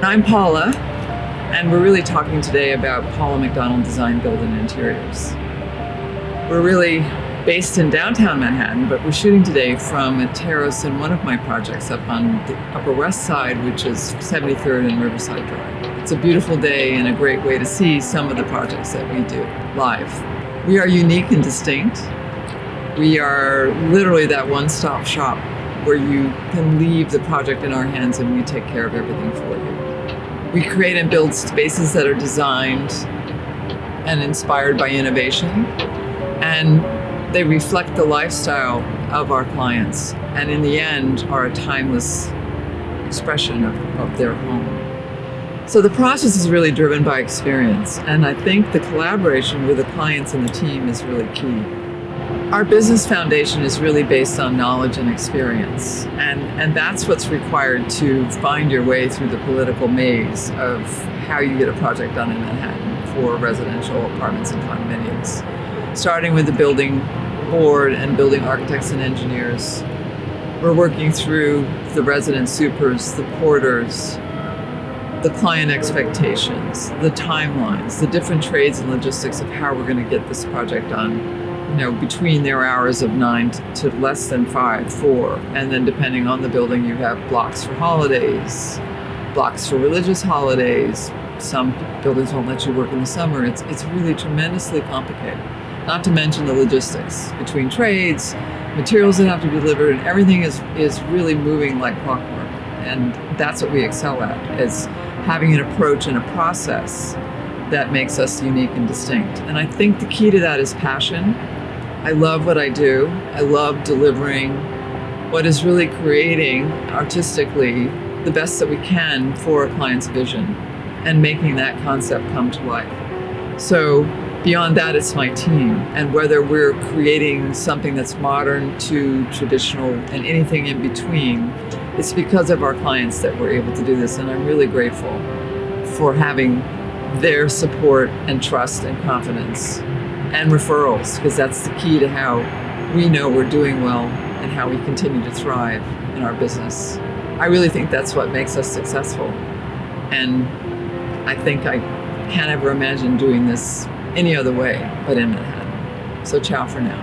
I'm Paula, and we're really talking today about Paula McDonald Design, Build, and Interiors. We're really based in downtown Manhattan, but we're shooting today from a terrace in one of my projects up on the Upper West Side, which is 73rd and Riverside Drive. It's a beautiful day and a great way to see some of the projects that we do live. We are unique and distinct. We are literally that one-stop shop where you can leave the project in our hands and we take care of everything for you. We create and build spaces that are designed and inspired by innovation, and they reflect the lifestyle of our clients, and in the end are a timeless expression of their home. So the process is really driven by experience, and I think the collaboration with the clients and the team is really key. Our business foundation is really based on knowledge and experience, and that's what's required to find your way through the political maze of how you get a project done in Manhattan for residential apartments and condominiums. Starting with the building board and building architects and engineers, we're working through the resident supers, the porters, the client expectations, the timelines, the different trades and logistics of how we're going to get this project done. Between their hours of 9 to less than 5, 4. And then depending on the building, you have blocks for holidays, blocks for religious holidays. Some buildings won't let you work in the summer. It's really tremendously complicated. Not to mention the logistics between trades, materials that have to be delivered, and everything is really moving like clockwork. And that's what we excel at, is having an approach and a process that makes us unique and distinct. And I think the key to that is passion. I love what I do. I love delivering what is really creating artistically the best that we can for a client's vision and making that concept come to life. So beyond that, it's my team. And whether we're creating something that's modern to traditional and anything in between, it's because of our clients that we're able to do this. And I'm really grateful for having their support and trust and confidence and referrals, because that's the key to how we know we're doing well and how we continue to thrive in our business. I really think that's what makes us successful. And I think I can't ever imagine doing this any other way but in Manhattan. So ciao for now.